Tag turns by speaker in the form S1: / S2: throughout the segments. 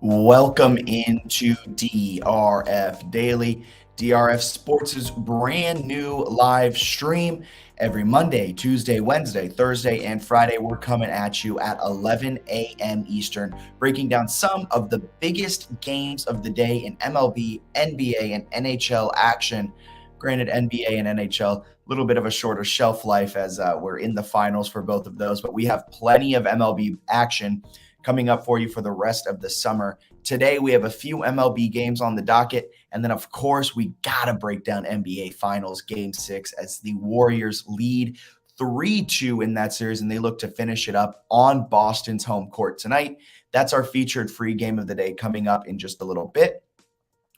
S1: Welcome into DRF Daily, DRF Sports' brand new live stream. Every Monday, Tuesday, Wednesday, Thursday, and Friday, we're coming at you at 11 a.m. Eastern, breaking down some of the biggest games of the day in MLB, NBA, and NHL action. Granted, NBA and NHL, a little bit of a shorter shelf life as we're in the finals for both of those, but we have plenty of MLB action coming up for you for the rest of the summer. Today, we have a few MLB games on the docket. And then, of course, we got to break down NBA Finals Game 6 as the Warriors lead 3-2 in that series, and they look to finish it up on Boston's home court tonight. That's our featured free game of the day coming up in just a little bit.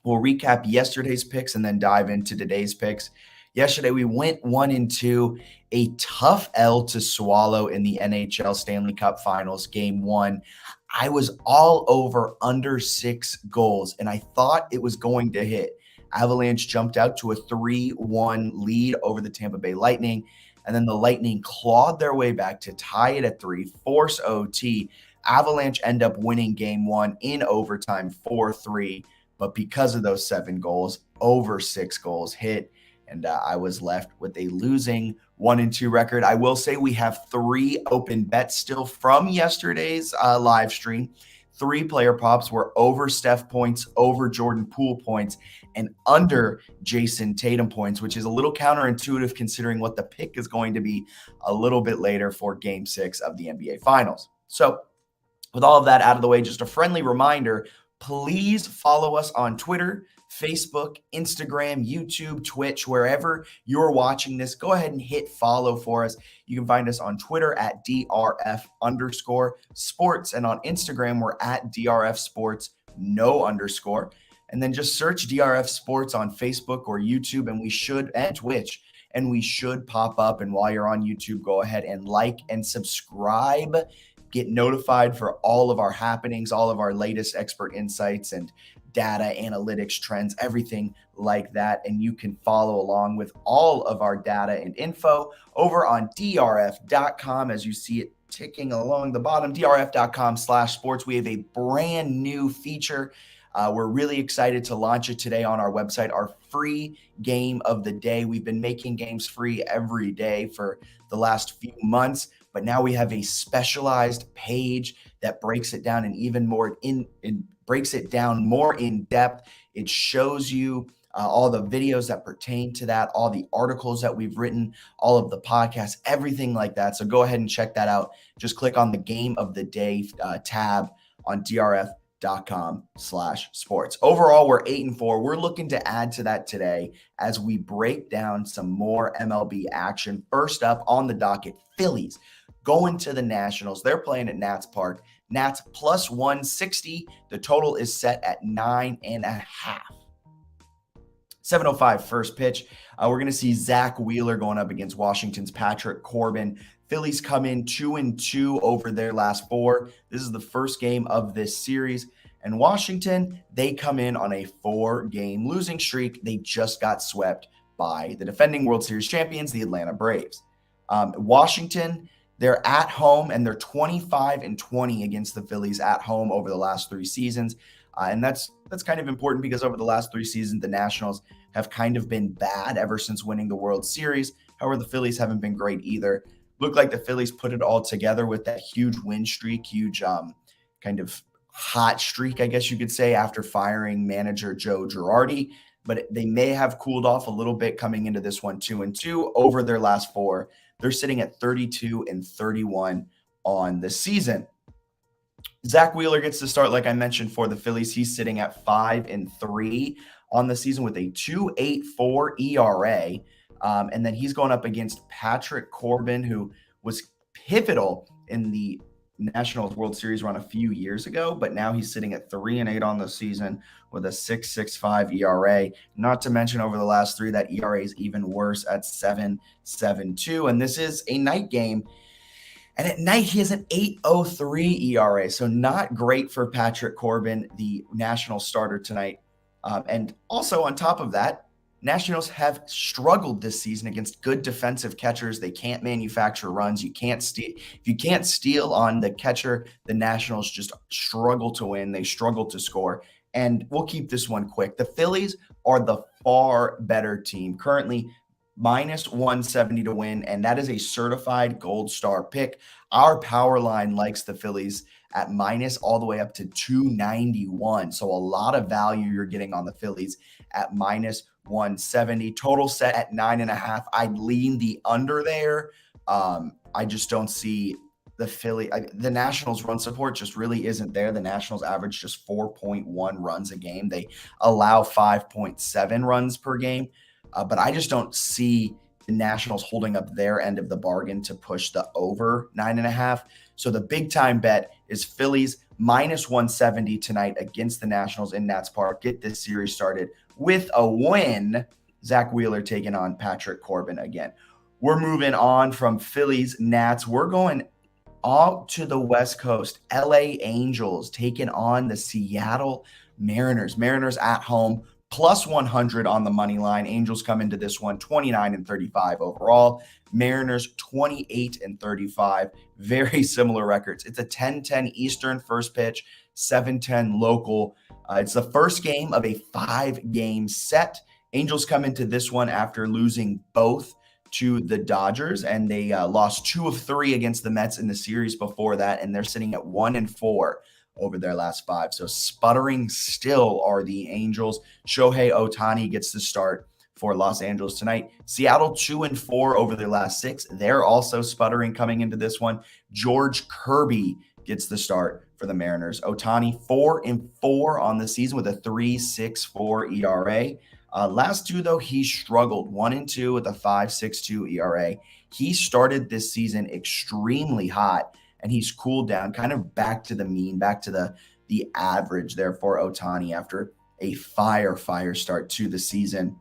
S1: We'll recap yesterday's picks and then dive into today's picks. Yesterday, we went 1-2, a tough L to swallow in the NHL Stanley Cup Finals, Game 1. I was all over under 6 goals, and I thought it was going to hit. Avalanche jumped out to a 3-1 lead over the Tampa Bay Lightning, and then the Lightning clawed their way back to tie it at 3, force OT. Avalanche end up winning Game 1 in overtime 4-3, but because of those 7 goals, over 6 goals hit, and I was left with a losing 1-2 record. I will say we have 3 open bets still from yesterday's live stream. 3 player props were over Steph points, over Jordan Poole points, and under Jason Tatum points, which is a little counterintuitive considering what the pick is going to be a little bit later for Game 6 of the NBA Finals. So with all of that out of the way, just a friendly reminder, please follow us on Twitter, Facebook, Instagram, YouTube, Twitch, wherever you're watching this. Go ahead and hit follow for us. You can find us on Twitter at DRF_sports. And on Instagram, we're at DRF Sports, no underscore. And then just search DRF Sports on Facebook or YouTube, and Twitch, and we should pop up. And while you're on YouTube, go ahead and like and subscribe. Get notified for all of our happenings, all of our latest expert insights and data, analytics, trends, everything like that. And you can follow along with all of our data and info over on drf.com as you see it ticking along the bottom, drf.com/sports. We have a brand new feature. We're really excited to launch it today on our website, our free game of the day. We've been making games free every day for the last few months, but now we have a specialized page that breaks it down breaks it down more in depth. It shows you all the videos that pertain to that, all the articles that we've written, all of the podcasts, everything like that. So go ahead and check that out. Just click on the Game of the Day tab on drf.com/sports. Overall, we're 8-4. We're looking to add to that today as we break down some more MLB action. First up on the docket, Phillies going to the Nationals. They're playing at Nats Park. Nats plus 160. The total is set at 9.5. 7:05 first pitch. We're going to see Zach Wheeler going up against Washington's Patrick Corbin. Phillies come in 2-2 over their last 4. This is the first game of this series. And Washington, they come in on a 4-game losing streak. They just got swept by the defending World Series champions, the Atlanta Braves. Washington, they're at home, and they're 25-20 against the Phillies at home over the last 3 seasons. And that's kind of important because over the last 3 seasons, the Nationals have kind of been bad ever since winning the World Series. However, the Phillies haven't been great either. Looked like the Phillies put it all together with that huge win streak, huge kind of hot streak, I guess you could say, after firing manager Joe Girardi. But they may have cooled off a little bit coming into this one 2-2 over their last 4. They're sitting at 32-31 on the season. Zach Wheeler gets to start, like I mentioned, for the Phillies. He's sitting at 5-3 on the season with a 2.84 ERA. And then he's going up against Patrick Corbin, who was pivotal in the Nationals World Series run a few years ago, but now he's sitting at 3-8 on the season with a 6.65 ERA. Not to mention over the last 3, that ERA is even worse at 7.72. And this is a night game. And at night, he has an 8.03 ERA. So not great for Patrick Corbin, the National starter tonight. And also on top of that, Nationals have struggled this season against good defensive catchers. They can't manufacture runs. You can't steal. If you can't steal on the catcher, the Nationals just struggle to win. They struggle to score. And we'll keep this one quick. The Phillies are the far better team, currently minus 170 to win, and that is a certified gold star pick. Our power line likes the Phillies at minus all the way up to 291. So a lot of value you're getting on the Phillies at minus 170. Total set at 9.5. I'd lean the under there. I just don't see the Nationals run support just really isn't there. The Nationals average just 4.1 runs a game. They allow 5.7 runs per game. But I just don't see the Nationals holding up their end of the bargain to push the over 9.5. So the big time bet is Phillies minus 170 tonight against the Nationals in Nats Park. Get this series started with a win. Zach Wheeler taking on Patrick Corbin again. We're moving on from Phillies, Nats. We're going out to the West Coast. LA Angels taking on the Seattle Mariners. Mariners at home, plus 100 on the money line. Angels come into this one 29-35 overall. Mariners 28-35. Very similar records. It's a 10-10 Eastern first pitch, 7-10 local. It's the first game of a 5-game set. Angels come into this one after losing both to the Dodgers, and they lost 2 of 3 against the Mets in the series before that, and they're sitting at 1-4 over their last 5. So sputtering still are the Angels. Shohei Ohtani gets the start for Los Angeles tonight. Seattle 2-4 over their last 6. They're also sputtering coming into this one. George Kirby gets the start for the Mariners. Ohtani 4-4 on the season with a 3.64 ERA. Last 2, though, he struggled 1-2 with a 5.62 ERA. He started this season extremely hot, and he's cooled down, kind of back to the mean, back to the average there for Ohtani after a fire start to the season.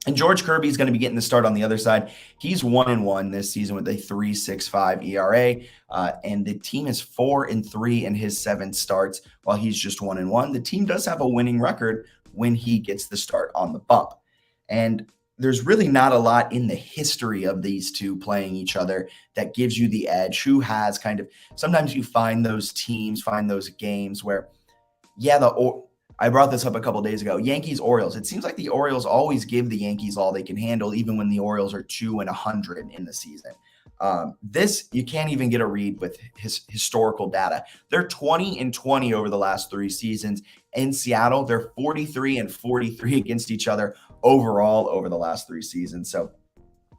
S1: And George Kirby is going to be getting the start on the other side. He's 1-1 this season with a 3.65 ERA, and the team is 4-3 in his 7 starts, while he's just 1-1. The team does have a winning record when he gets the start on the bump. And there's really not a lot in the history of these two playing each other that gives you the edge. Who has kind of, sometimes you find those teams, find those games where, I brought this up a couple days ago, Yankees, Orioles. It seems like the Orioles always give the Yankees all they can handle, even when the Orioles are 2-100 in the season. This, you can't even get a read with historical data. They're 20-20 over the last 3 seasons. In Seattle, they're 43-43 against each other overall over the last 3 seasons. So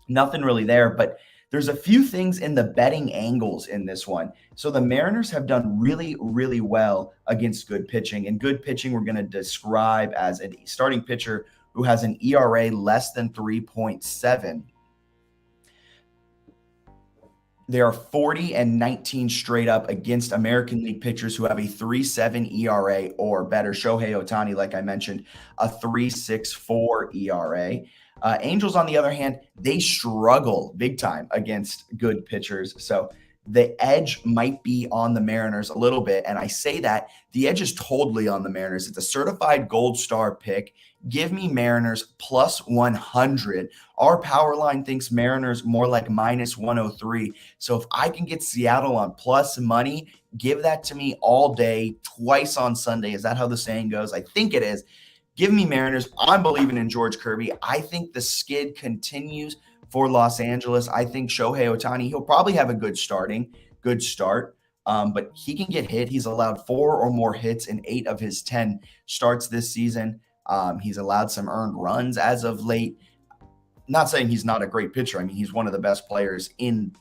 S1: nothing really there, but there's a few things in the betting angles in this one. So the Mariners have done really, really well against good pitching. And good pitching, we're going to describe as a starting pitcher who has an ERA less than 3.7. They are 40-19 straight up against American League pitchers who have a 3.7 ERA or better. Shohei Ohtani, like I mentioned, a 3.64 ERA. Angels, on the other hand, they struggle big time against good pitchers. So the edge might be on the Mariners a little bit. And I say that the edge is totally on the Mariners. It's a certified gold star pick. Give me Mariners plus 100. Our power line thinks Mariners more like minus 103. So if I can get Seattle on plus money, give that to me all day, twice on Sunday. Is that how the saying goes? I think it is. Give me Mariners. I'm believing in George Kirby. I think the skid continues for Los Angeles. I think Shohei Ohtani, he'll probably have a good start, but he can get hit. He's allowed 4 or more hits in 8 of his 10 starts this season. He's allowed some earned runs as of late. Not saying he's not a great pitcher. I mean, he's one of the best players in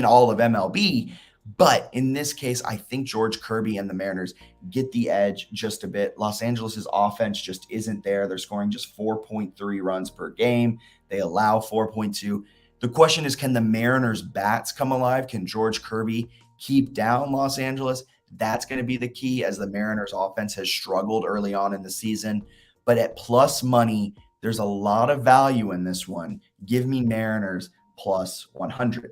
S1: all of MLB. But in this case, I think George Kirby and the Mariners get the edge just a bit. Los Angeles' offense just isn't there. They're scoring just 4.3 runs per game. They allow 4.2. The question is, can the Mariners' bats come alive? Can George Kirby keep down Los Angeles? That's going to be the key, as the Mariners' offense has struggled early on in the season. But at plus money, there's a lot of value in this one. Give me Mariners plus 100.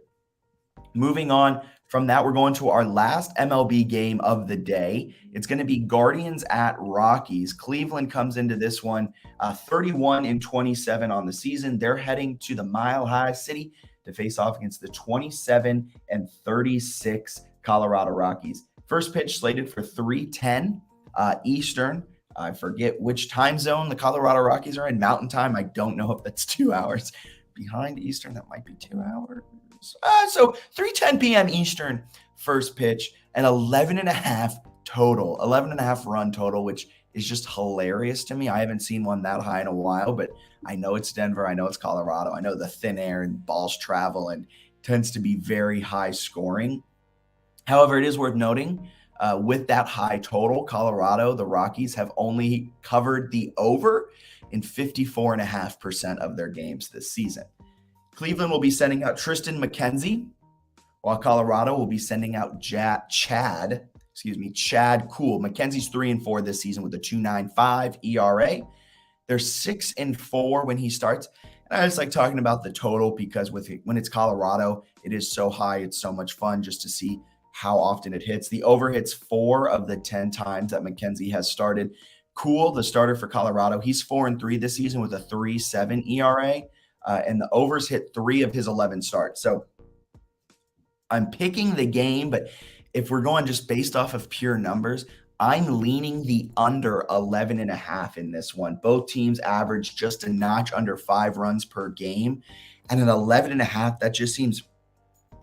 S1: Moving on From that, we're going to our last MLB game of the day. It's going to be Guardians at Rockies. Cleveland comes into this one 31-27 on the season. They're heading to the Mile High City to face off against the 27-36 Colorado Rockies. First pitch slated for 3:10 Eastern. I forget which time zone the Colorado Rockies are in. Mountain time. I don't know if that's 2 hours behind Eastern. That might be 2 hours. So 3:10 p.m. Eastern, first pitch, an 11.5 total, 11.5 run total, which is just hilarious to me. I haven't seen one that high in a while, but I know it's Denver. I know it's Colorado. I know the thin air and balls travel and tends to be very high scoring. However, it is worth noting with that high total, Colorado, the Rockies have only covered the over in 54.5% of their games this season. Cleveland will be sending out Tristan McKenzie, while Colorado will be sending out Chad Kuhl. McKenzie's 3-4 this season with a 2.95 ERA. They're 6-4 when he starts. And I just like talking about the total because when it's Colorado, it is so high. It's so much fun just to see how often it hits. The over hits 4 of the 10 times that McKenzie has started. Kuhl, the starter for Colorado, he's 4-3 this season with a 3.7 ERA. And the overs hit 3 of his 11 starts. So I'm picking the game, but if we're going just based off of pure numbers, I'm leaning the under 11.5 in this one. Both teams average just a notch under 5 runs per game. And an 11.5, that just seems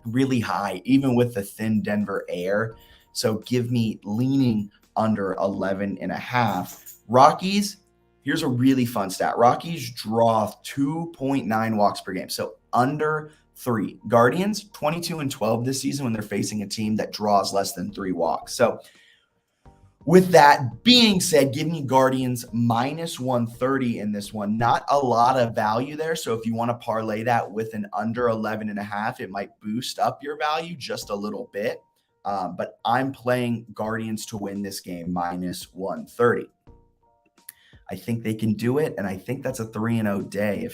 S1: really high, even with the thin Denver air. So give me leaning under 11.5. Rockies, here's a really fun stat. Rockies draw 2.9 walks per game, so under 3. Guardians, 22-12 this season when they're facing a team that draws less than 3 walks. So with that being said, give me Guardians minus 130 in this one. Not a lot of value there. So if you want to parlay that with an under 11.5, it might boost up your value just a little bit. But I'm playing Guardians to win this game minus 130. I think they can do it, and I think that's a 3-0 day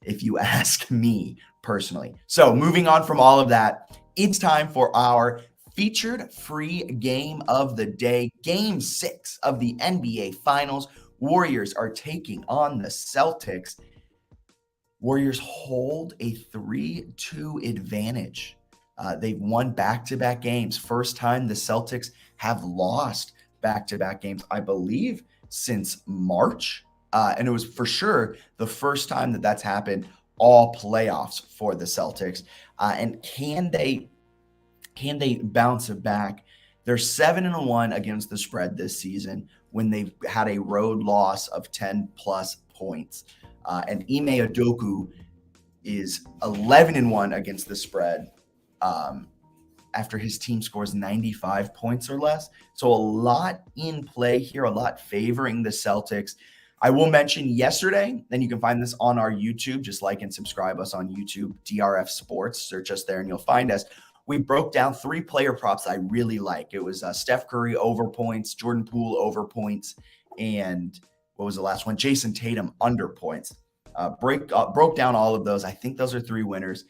S1: if you ask me personally. So moving on from all of that, it's time for our featured free game of the day. Game 6 of the NBA Finals. Warriors are taking on the Celtics. Warriors hold a 3-2 advantage. They've won back-to-back games. First time the Celtics have lost back-to-back games, I believe, since March. And it was for sure the first time that that's happened all playoffs for the Celtics. And can they bounce it back? They're 7-1 against the spread this season when they've had a road loss of 10 plus points. And Ime Udoka is 11-1 against the spread after his team scores 95 points or less. So a lot in play here, a lot favoring the Celtics. I will mention yesterday, and you can find this on our YouTube. Just like and subscribe us on YouTube, DRF Sports. Search us there and you'll find us. We broke down 3 player props I really like. It was Steph Curry over points, Jordan Poole over points, and what was the last one? Jason Tatum under points. Broke down all of those. I think those are 3 winners.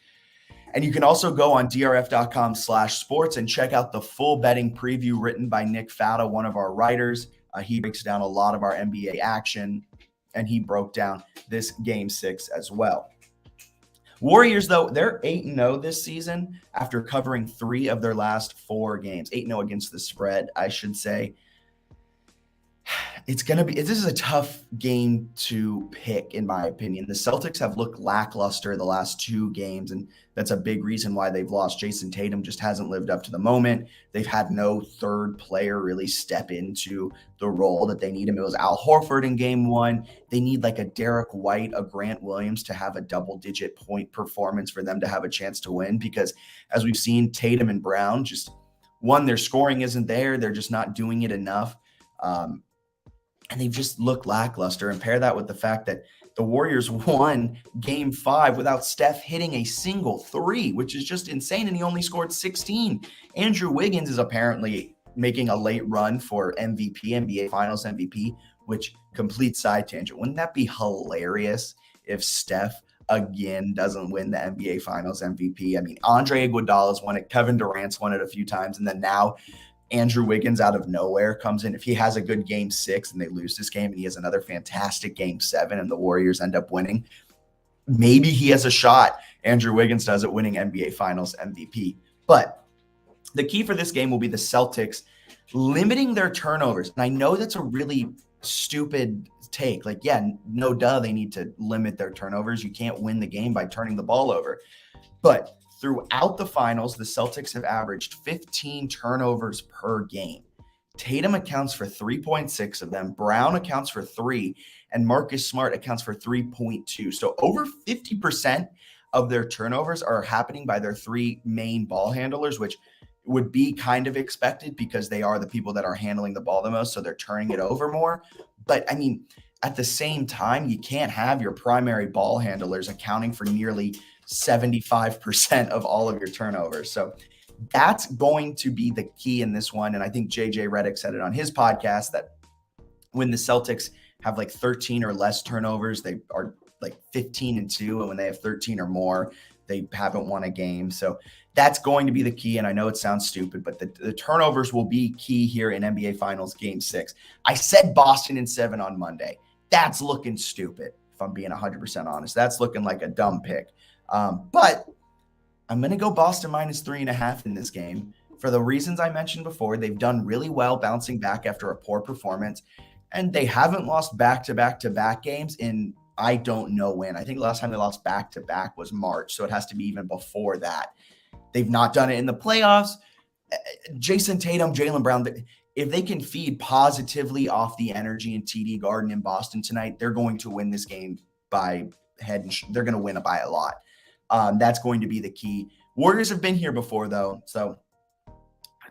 S1: And you can also go on drf.com/sports and check out the full betting preview written by Nick Fata, one of our writers. He breaks down a lot of our NBA action, and he broke down this game 6 as well. Warriors, though, they're 8-0 this season after covering 3 of their last 4 games. 8-0 against the spread, I should say. This is a tough game to pick, in my opinion. The Celtics have looked lackluster the last 2 games, and that's a big reason why they've lost. Jason Tatum just hasn't lived up to the moment. They've had no third player really step into the role that they need him. It was Al Horford in game 1. They need like a Derek White, a Grant Williams to have a double-digit point performance for them to have a chance to win, because as we've seen, Tatum and Brown just, one, their scoring isn't there. They're just not doing it enough. And they've just looked lackluster. And pair that with the fact that the Warriors won game 5 without Steph hitting a single 3, which is just insane. And he only scored 16. Andrew Wiggins is apparently making a late run for MVP, NBA Finals MVP, which complete side tangent. Wouldn't that be hilarious if Steph again doesn't win the NBA Finals MVP. I mean, Andre Iguodala's won it, Kevin Durant's won it a few times, and then now Andrew Wiggins out of nowhere comes in. If he has a good game 6 and they lose this game and he has another fantastic game 7 and the Warriors end up winning, maybe he has a shot. Andrew Wiggins does at winning NBA Finals MVP. But the key for this game will be the Celtics limiting their turnovers. And I know that's a really stupid take. Like, yeah, no duh, they need to limit their turnovers. You can't win the game by turning the ball over. But throughout the finals, the Celtics have averaged 15 turnovers per game. Tatum accounts for 3.6 of them. Brown accounts for 3, and Marcus Smart accounts for 3.2. So over 50% of their turnovers are happening by their 3 main ball handlers, which would be kind of expected because they are the people that are handling the ball the most, so they're turning it over more. But I mean, at the same time, you can't have your primary ball handlers accounting for nearly 75% of all of your turnovers. So that's going to be the key in this one. And I think JJ Redick said it on his podcast that when the Celtics have like 13 or less turnovers, they are like 15-2. And when they have 13 or more, they haven't won a game. So that's going to be the key. And I know it sounds stupid, but the turnovers will be key here in NBA Finals Game 6. I said Boston in 7 on Monday. That's looking stupid, if I'm being 100% honest. That's looking like a dumb pick. But I'm going to go Boston minus 3.5 in this game for the reasons I mentioned before. They've done really well bouncing back after a poor performance, and they haven't lost back-to-back-to-back games in I don't know when. I think the last time they lost back-to-back was March, so it has to be even before that. They've not done it in the playoffs. Jason Tatum, Jaylen Brown, if they can feed positively off the energy in TD Garden in Boston tonight, they're going to win this game by head and they're going to win it by a lot. That's going to be the key. Warriors have been here before, though, so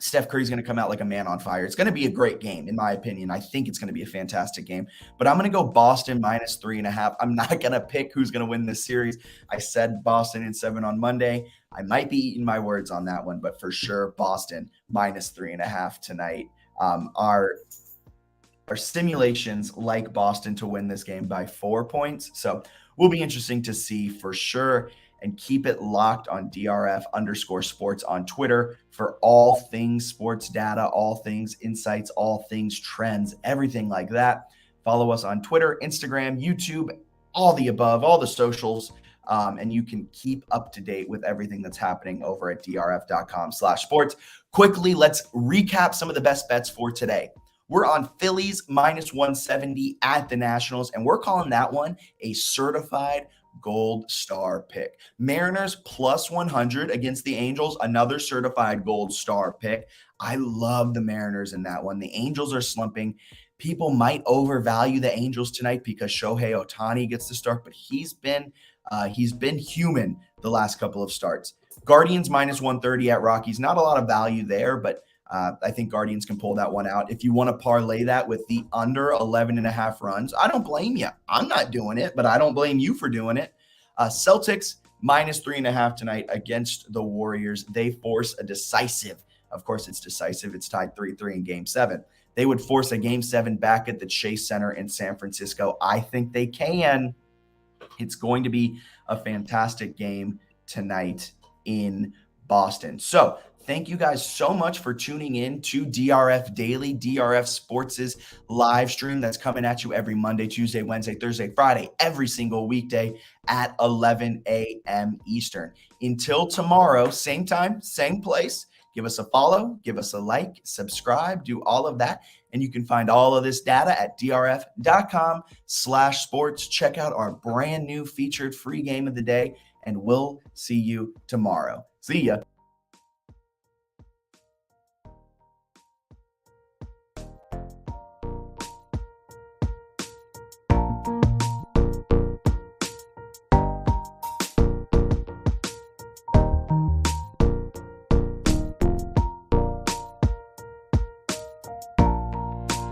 S1: Steph Curry's going to come out like a man on fire. It's going to be a great game, in my opinion. I think it's going to be a fantastic game. But I'm going to go Boston minus 3.5. I'm not going to pick who's going to win this series. I said Boston in 7 on Monday. I might be eating my words on that one, but for sure, Boston minus 3.5 tonight. Our simulations like Boston to win this game by 4 points. So will be interesting to see for sure. And keep it locked on DRF_sports on Twitter for all things sports data, all things insights, all things trends, everything like that. Follow us on Twitter, Instagram, YouTube, all the above, all the socials. And you can keep up to date with everything that's happening over at drf.com/sports. Quickly, let's recap some of the best bets for today. We're on Phillies minus 170 at the Nationals, and we're calling that one a certified gold star pick. Mariners plus 100 against the Angels, another certified gold star pick. I love the Mariners in that one. The Angels are slumping. People might overvalue the Angels tonight because Shohei Ohtani gets the start, but he's been human the last couple of starts. Guardians minus 130 at Rockies. Not a lot of value there, but I think Guardians can pull that one out. If you want to parlay that with the under 11.5 runs, I don't blame you. I'm not doing it, but I don't blame you for doing it. Celtics minus 3.5 tonight against the Warriors. They force a decisive. Of course, it's decisive. It's tied 3-3 in Game 7. They would force a Game 7 back at the Chase Center in San Francisco. I think they can. It's going to be a fantastic game tonight in Boston. So thank you guys so much for tuning in to DRF Daily, DRF Sports' live stream that's coming at you every Monday, Tuesday, Wednesday, Thursday, Friday, every single weekday at 11 a.m. Eastern. Until tomorrow, same time, same place. Give us a follow, give us a like, subscribe, do all of that. And you can find all of this data at drf.com/sports. Check out our brand new featured free game of the day, and we'll see you tomorrow. See ya.